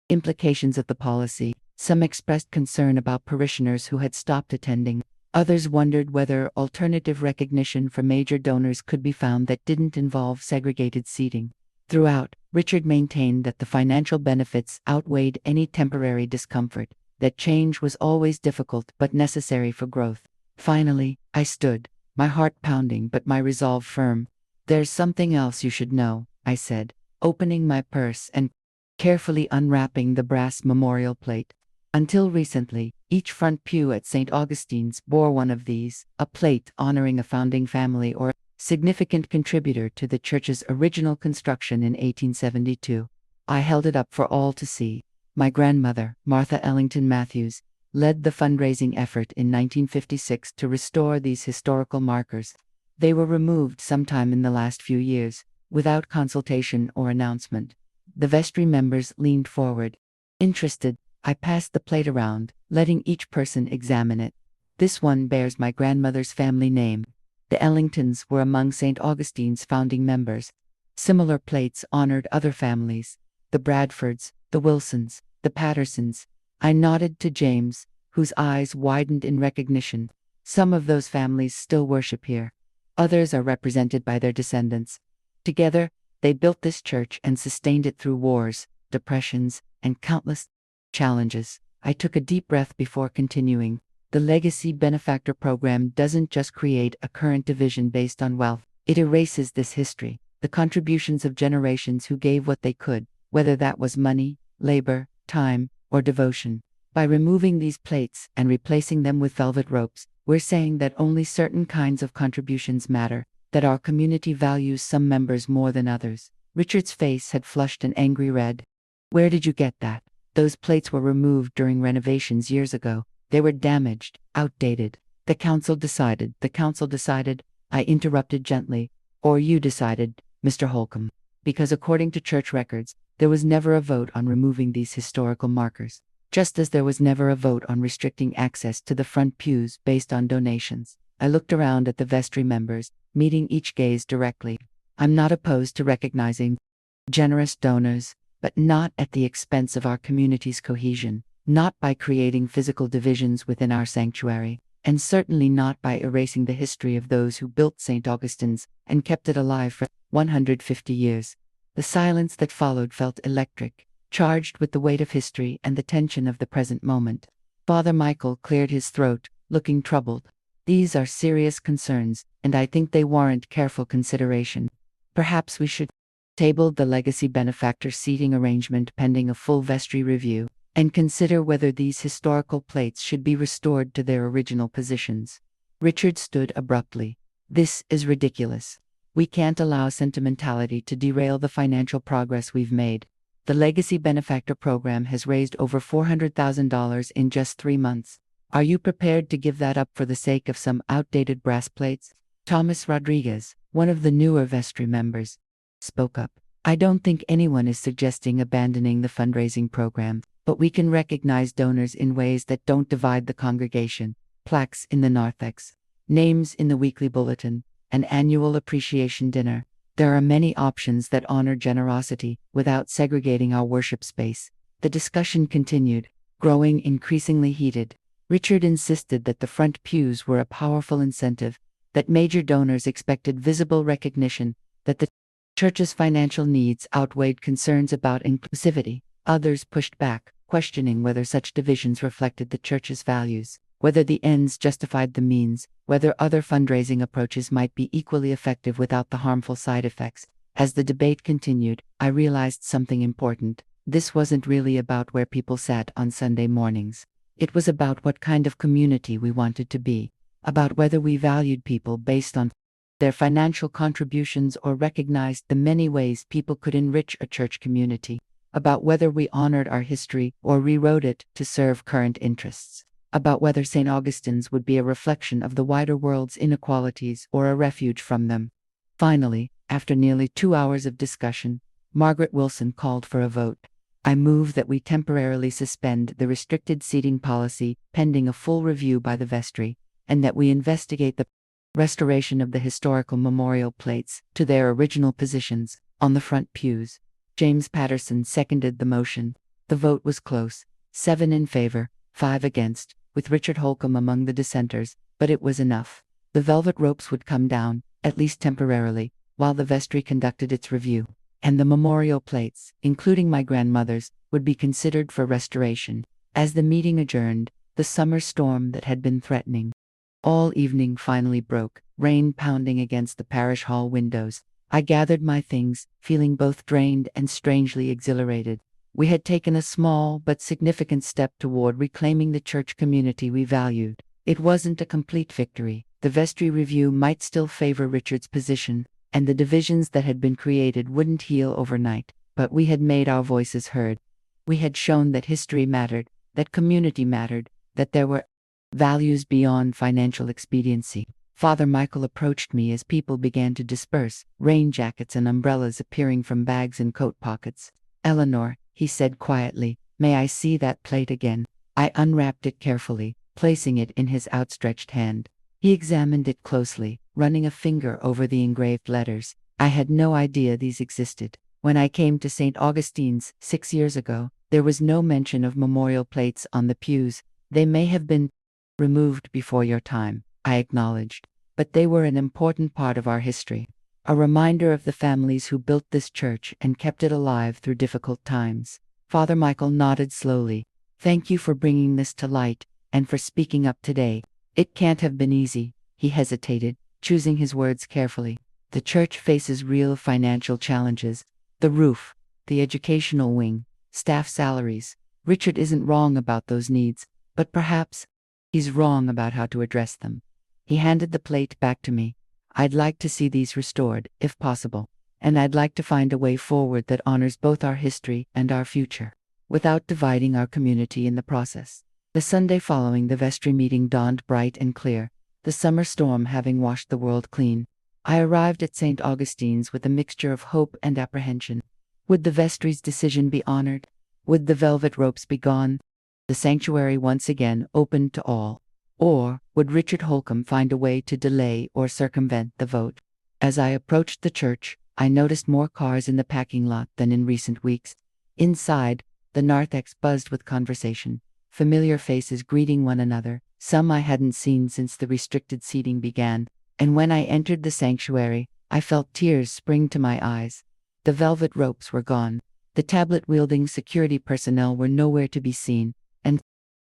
S1: implications of the policy. Some expressed concern about parishioners who had stopped attending. Others wondered whether alternative recognition for major donors could be found that didn't involve segregated seating. Throughout, Richard maintained that the financial benefits outweighed any temporary discomfort, that change was always difficult but necessary for growth. Finally, I stood, my heart pounding but my resolve firm. "There's something else you should know," I said, opening my purse and carefully unwrapping the brass memorial plate. Until recently, each front pew at St. Augustine's bore one of these, a plate honoring a founding family or significant contributor to the church's original construction in 1872. I held it up for all to see. My grandmother, Martha Ellington Matthews, led the fundraising effort in 1956 to restore these historical markers. They were removed sometime in the last few years, without consultation or announcement. The vestry members leaned forward. Interested, I passed the plate around, letting each person examine it. "This one bears my grandmother's family name. The Ellingtons were among St. Augustine's founding members." Similar plates honored other families: the Bradfords, the Wilsons, the Pattersons. I nodded to James, whose eyes widened in recognition. "Some of those families still worship here." Others are represented by their descendants. Together, they built this church and sustained it through wars, depressions, and countless challenges. I took a deep breath before continuing. The Legacy Benefactor Program doesn't just create a current division based on wealth, it erases this history, the contributions of generations who gave what they could, whether that was money, labor, time, or devotion. By removing these plates and replacing them with velvet ropes, we're saying that only certain kinds of contributions matter, that our community values some members more than others. Richard's face had flushed an angry red. Where did you get that? Those plates were removed during renovations years ago. They were damaged, outdated. The council decided, I interrupted gently. Or you decided, Mr. Holcomb. Because according to church records, there was never a vote on removing these historical markers. Just as there was never a vote on restricting access to the front pews based on donations. I looked around at the vestry members, meeting each gaze directly. I'm not opposed to recognizing generous donors, but not at the expense of our community's cohesion, not by creating physical divisions within our sanctuary, and certainly not by erasing the history of those who built St. Augustine's and kept it alive for 150 years. The silence that followed felt electric, charged with the weight of history and the tension of the present moment. Father Michael cleared his throat, looking troubled. These are serious concerns, and I think they warrant careful consideration. Perhaps we should table the legacy benefactor seating arrangement pending a full vestry review, and consider whether these historical plates should be restored to their original positions. Richard stood abruptly. This is ridiculous. We can't allow sentimentality to derail the financial progress we've made. The Legacy Benefactor Program has raised over $400,000 in just 3 months. Are you prepared to give that up for the sake of some outdated brass plates? Thomas Rodriguez, one of the newer vestry members, spoke up. I don't think anyone is suggesting abandoning the fundraising program, but we can recognize donors in ways that don't divide the congregation. Plaques in the narthex, names in the weekly bulletin, an annual appreciation dinner. There are many options that honor generosity without segregating our worship space. The discussion continued, growing increasingly heated. Richard insisted that the front pews were a powerful incentive, that major donors expected visible recognition, that the church's financial needs outweighed concerns about inclusivity. Others pushed back, questioning whether such divisions reflected the church's values, whether the ends justified the means, whether other fundraising approaches might be equally effective without the harmful side effects. As the debate continued, I realized something important. This wasn't really about where people sat on Sunday mornings. It was about what kind of community we wanted to be, about whether we valued people based on their financial contributions or recognized the many ways people could enrich a church community, about whether we honored our history or rewrote it to serve current interests, about whether St. Augustine's would be a reflection of the wider world's inequalities or a refuge from them. Finally, after nearly 2 hours of discussion, Margaret Wilson called for a vote. I move that we temporarily suspend the restricted seating policy pending a full review by the vestry, and that we investigate the restoration of the historical memorial plates to their original positions on the front pews. James Patterson seconded the motion. The vote was close, 7 in favor, 5 against, with Richard Holcomb among the dissenters, but it was enough. The velvet ropes would come down, at least temporarily, while the vestry conducted its review, and the memorial plates, including my grandmother's, would be considered for restoration. As the meeting adjourned, the summer storm that had been threatening all evening finally broke, rain pounding against the parish hall windows. I gathered my things, feeling both drained and strangely exhilarated. We had taken a small but significant step toward reclaiming the church community we valued. It wasn't a complete victory. The vestry review might still favor Richard's position, and the divisions that had been created wouldn't heal overnight, but we had made our voices heard. We had shown that history mattered, that community mattered, that there were values beyond financial expediency. Father Michael approached me as people began to disperse, rain jackets and umbrellas appearing from bags and coat pockets. Eleanor, he said quietly, may I see that plate again? I unwrapped it carefully, placing it in his outstretched hand. He examined it closely, running a finger over the engraved letters. I had no idea these existed. When I came to St. Augustine's 6 years ago, there was no mention of memorial plates on the pews. They may have been removed before your time, I acknowledged. but they were an important part of our history. A reminder of the families who built this church and kept it alive through difficult times. Father Michael nodded slowly. Thank you for bringing this to light, and for speaking up today. It can't have been easy. He hesitated, choosing his words carefully. The church faces real financial challenges. The roof, the educational wing, staff salaries. Richard isn't wrong about those needs, but perhaps he's wrong about how to address them. He handed the plate back to me. I'd like to see these restored, if possible, and I'd like to find a way forward that honors both our history and our future, without dividing our community in the process. The Sunday following the vestry meeting dawned bright and clear, the summer storm having washed the world clean. I arrived at St. Augustine's with a mixture of hope and apprehension. Would the vestry's decision be honored? Would the velvet ropes be gone? The sanctuary once again opened to all? Or would Richard Holcomb find a way to delay or circumvent the vote? As I approached the church, I noticed more cars in the parking lot than in recent weeks. Inside, the narthex buzzed with conversation, familiar faces greeting one another, some I hadn't seen since the restricted seating began, and when I entered the sanctuary, I felt tears spring to my eyes. The velvet ropes were gone. The tablet-wielding security personnel were nowhere to be seen, and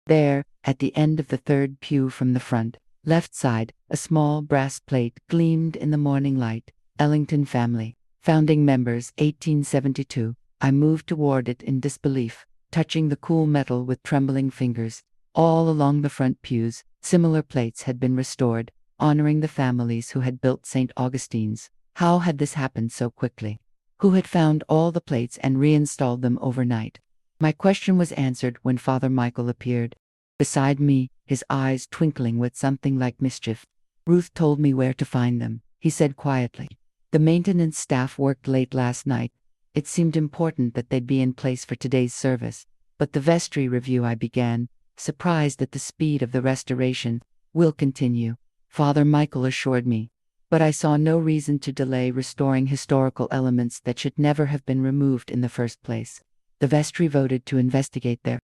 S1: there, at the end of the third pew from the front, left side, a small brass plate gleamed in the morning light. Ellington family, founding members 1872. I moved toward it in disbelief, touching the cool metal with trembling fingers. All along the front pews, similar plates had been restored, honoring the families who had built St. Augustine's. How had this happened so quickly? Who had found all the plates and reinstalled them overnight? My question was answered when Father Michael appeared beside me, his eyes twinkling with something like mischief. Ruth told me where to find them, he said quietly. The maintenance staff worked late last night. It seemed important that they'd be in place for today's service. But the vestry review I began, surprised at the speed of the restoration, will continue, Father Michael assured me. But I saw no reason to delay restoring historical elements that should never have been removed in the first place. The vestry voted to investigate their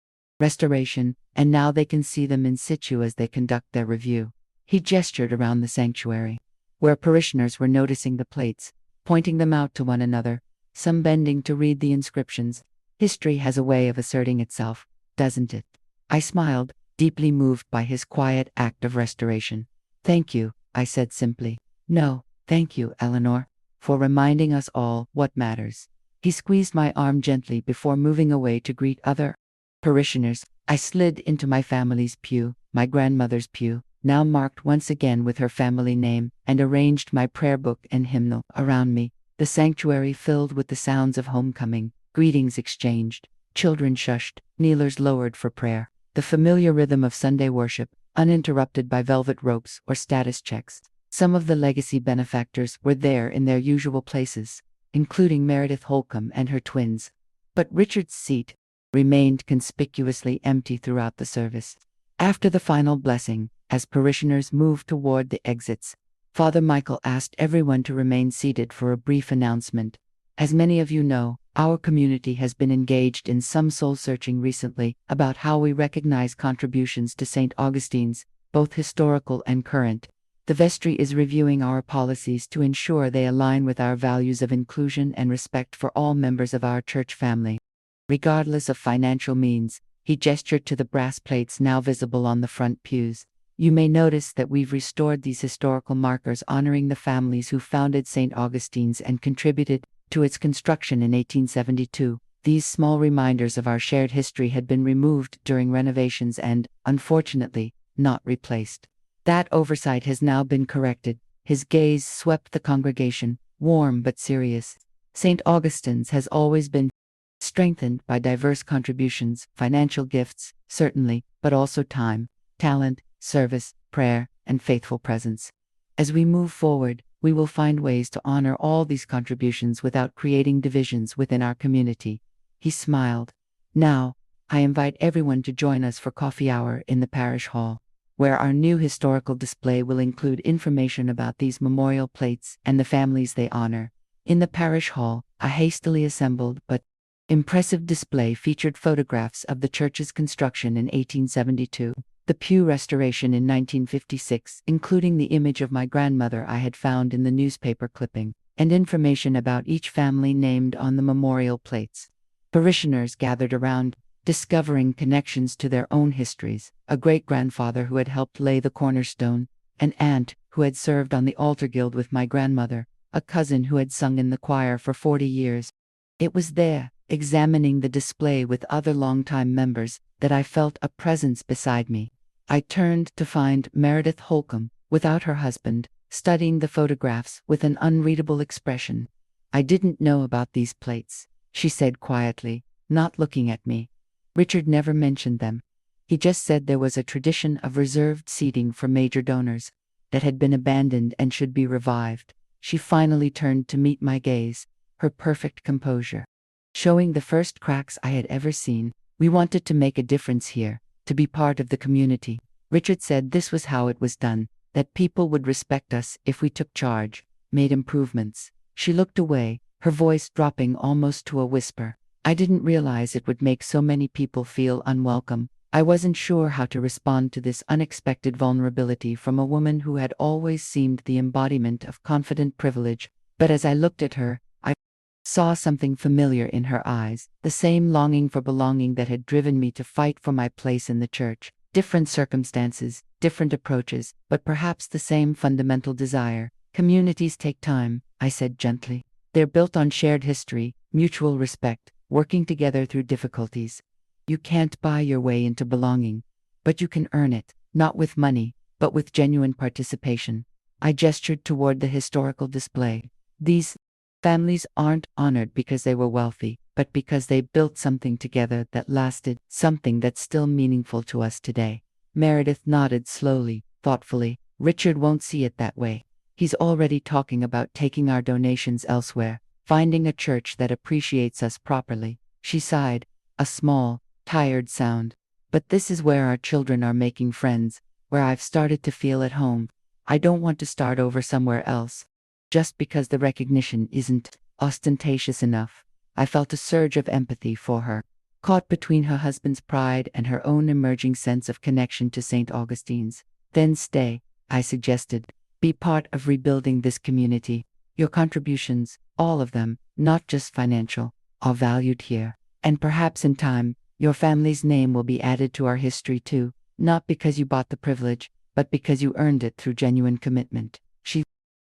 S1: restoration, and now they can see them in situ as they conduct their review. He gestured around the sanctuary, where parishioners were noticing the plates, pointing them out to one another, some bending to read the inscriptions. History has a way of asserting itself, doesn't it? I smiled, deeply moved by his quiet act of restoration. Thank you, I said simply. No, thank you, Eleanor, for reminding us all what matters. He squeezed my arm gently before moving away to greet other parishioners. I slid into my family's pew, my grandmother's pew, now marked once again with her family name, and arranged my prayer book and hymnal around me. The sanctuary filled with the sounds of homecoming, greetings exchanged, children shushed, kneelers lowered for prayer, the familiar rhythm of Sunday worship, uninterrupted by velvet ropes or status checks. Some of the legacy benefactors were there in their usual places, including Meredith Holcomb and her twins. But Richard's seat remained conspicuously empty throughout the service. After the final blessing, as parishioners moved toward the exits, Father Michael asked everyone to remain seated for a brief announcement. As many of you know, our community has been engaged in some soul-searching recently about how we recognize contributions to St. Augustine's, both historical and current. The vestry is reviewing our policies to ensure they align with our values of inclusion and respect for all members of our church family. Regardless of financial means, he gestured to the brass plates now visible on the front pews. You may notice that we've restored these historical markers honoring the families who founded St. Augustine's and contributed to its construction in 1872. These small reminders of our shared history had been removed during renovations and, unfortunately, not replaced. That oversight has now been corrected. His gaze swept the congregation, warm but serious. St. Augustine's has always been strengthened by diverse contributions, financial gifts, certainly, but also time, talent, service, prayer, and faithful presence. As we move forward, we will find ways to honor all these contributions without creating divisions within our community. He smiled. Now, I invite everyone to join us for coffee hour in the parish hall, where our new historical display will include information about these memorial plates and the families they honor. In the parish hall, a hastily assembled but impressive display featured photographs of the church's construction in 1872. The pew restoration in 1956, including the image of my grandmother I had found in the newspaper clipping, and information about each family named on the memorial plates. Parishioners gathered around, discovering connections to their own histories: a great-grandfather who had helped lay the cornerstone, an aunt who had served on the altar guild with my grandmother, a cousin who had sung in the choir for 40 years. It was there, examining the display with other longtime members, that I felt a presence beside me. I turned to find Meredith Holcomb, without her husband, studying the photographs with an unreadable expression. "I didn't know about these plates," she said quietly, not looking at me. "Richard never mentioned them. He just said there was a tradition of reserved seating for major donors that had been abandoned and should be revived." She finally turned to meet my gaze, her perfect composure showing the first cracks I had ever seen. "We wanted to make a difference here, to be part of the community. Richard said this was how it was done, that people would respect us if we took charge, made improvements." She looked away, her voice dropping almost to a whisper. "I didn't realize it would make so many people feel unwelcome. I wasn't sure how to respond to this unexpected vulnerability from a woman who had always seemed the embodiment of confident privilege, but as I looked at her, I saw something familiar in her eyes, the same longing for belonging that had driven me to fight for my place in the church. Different circumstances, different approaches, but perhaps the same fundamental desire. "Communities take time," I said gently. "They're built on shared history, mutual respect, working together through difficulties. You can't buy your way into belonging, but you can earn it, not with money, but with genuine participation." I gestured toward the historical display. "These families aren't honored because they were wealthy, but because they built something together that lasted, something that's still meaningful to us today." Meredith nodded slowly, thoughtfully. "Richard won't see it that way. He's already talking about taking our donations elsewhere, finding a church that appreciates us properly." She sighed, a small, tired sound. "But this is where our children are making friends, where I've started to feel at home. I don't want to start over somewhere else, just because the recognition isn't ostentatious enough." I felt a surge of empathy for her, caught between her husband's pride and her own emerging sense of connection to St. Augustine's. "Then stay," I suggested. "Be part of rebuilding this community. Your contributions, all of them, not just financial, are valued here. And perhaps in time, your family's name will be added to our history too, not because you bought the privilege, but because you earned it through genuine commitment." She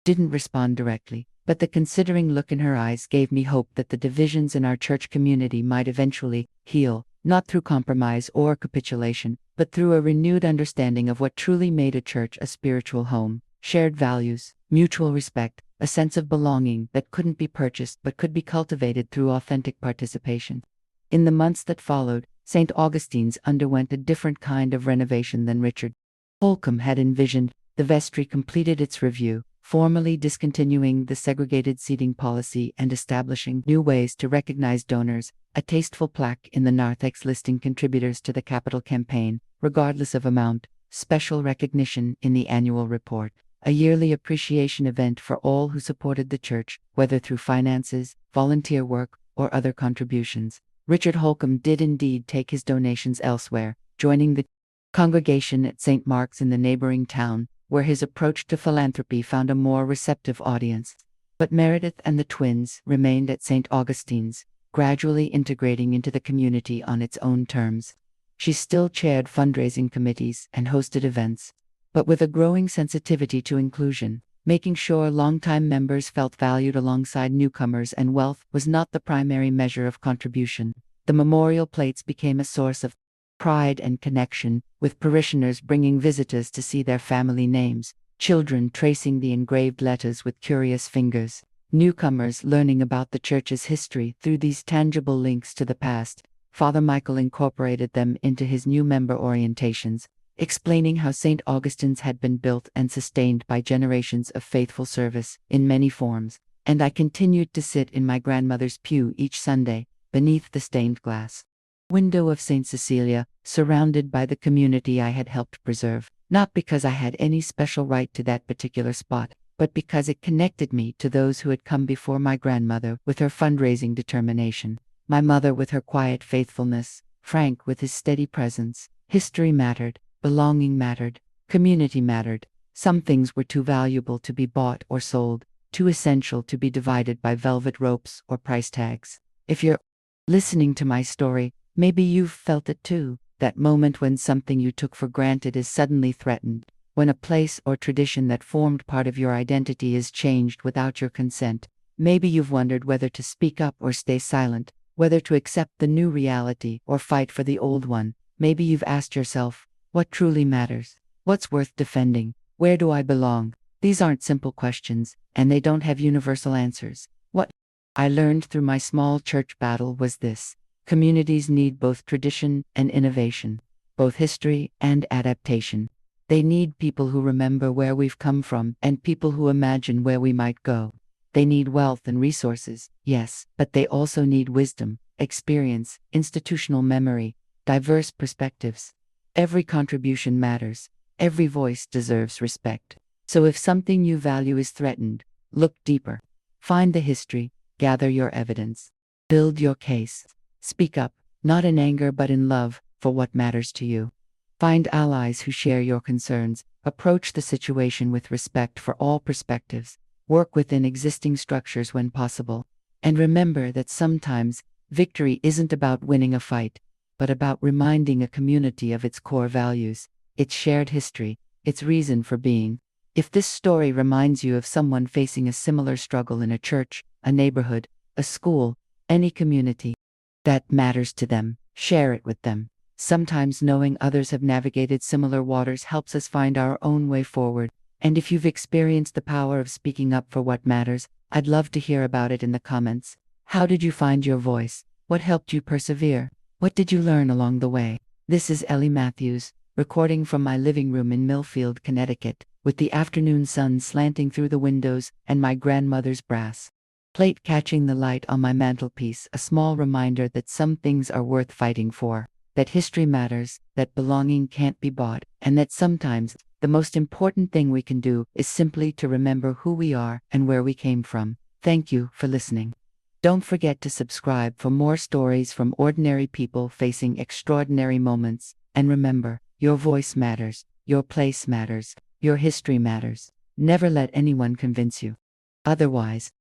S1: didn't respond directly, but the considering look in her eyes gave me hope that the divisions in our church community might eventually heal, not through compromise or capitulation, but through a renewed understanding of what truly made a church a spiritual home: shared values, mutual respect, a sense of belonging that couldn't be purchased but could be cultivated through authentic participation. In the months that followed, St. Augustine's underwent a different kind of renovation than Richard Holcomb had envisioned. The vestry completed its review, formally discontinuing the segregated seating policy and establishing new ways to recognize donors: a tasteful plaque in the narthex listing contributors to the capital campaign, regardless of amount, special recognition in the annual report, a yearly appreciation event for all who supported the church, whether through finances, volunteer work, or other contributions. Richard Holcomb did indeed take his donations elsewhere, joining the congregation at St. Mark's in the neighboring town, where his approach to philanthropy found a more receptive audience. But Meredith and the twins remained at St. Augustine's, gradually integrating into the community on its own terms. She still chaired fundraising committees and hosted events, but with a growing sensitivity to inclusion, making sure longtime members felt valued alongside newcomers, and wealth was not the primary measure of contribution. The memorial plates became a source of pride and connection, with parishioners bringing visitors to see their family names, children tracing the engraved letters with curious fingers, newcomers learning about the church's history through these tangible links to the past. Father Michael incorporated them into his new member orientations, explaining how St. Augustine's had been built and sustained by generations of faithful service in many forms, and I continued to sit in my grandmother's pew each Sunday, beneath the stained glass window of St. Cecilia, surrounded by the community I had helped preserve, not because I had any special right to that particular spot, but because it connected me to those who had come before my grandmother with her fundraising determination, my mother with her quiet faithfulness, Frank with his steady presence. History mattered, Belonging mattered. Community mattered. Some things were too valuable to be bought or sold, too essential to be divided by velvet ropes or price tags. If you're listening to my story, maybe you've felt it too. That moment when something you took for granted is suddenly threatened, when a place or tradition that formed part of your identity is changed without your consent. Maybe you've wondered whether to speak up or stay silent, whether to accept the new reality or fight for the old one. Maybe you've asked yourself, what truly matters? What's worth defending? Where do I belong? These aren't simple questions, and they don't have universal answers. What I learned through my small church battle was this: communities need both tradition and innovation, both history and adaptation. They need people who remember where we've come from and people who imagine where we might go. They need wealth and resources, yes, but they also need wisdom, experience, institutional memory, diverse perspectives. Every contribution matters. Every voice deserves respect. So if something you value is threatened, look deeper. Find the history, gather your evidence, build your case. Speak up, not in anger but in love, for what matters to you. Find allies who share your concerns. Approach the situation with respect for all perspectives. Work within existing structures when possible. And remember that sometimes, victory isn't about winning a fight, but about reminding a community of its core values, its shared history, its reason for being. If this story reminds you of someone facing a similar struggle in a church, a neighborhood, a school, any community that matters to them, share it with them. Sometimes knowing others have navigated similar waters helps us find our own way forward. And if you've experienced the power of speaking up for what matters, I'd love to hear about it in the comments. How did you find your voice? What helped you persevere? What did you learn along the way? This is Ellie Matthews, recording from my living room in Millfield, Connecticut, with the afternoon sun slanting through the windows and my grandmother's brass plate catching the light on my mantelpiece, a small reminder that some things are worth fighting for, that history matters, that belonging can't be bought, and that sometimes the most important thing we can do is simply to remember who we are and where we came from. Thank you for listening. Don't forget to subscribe for more stories from ordinary people facing extraordinary moments. And remember, your voice matters, your place matters, your history matters. Never let anyone convince you otherwise.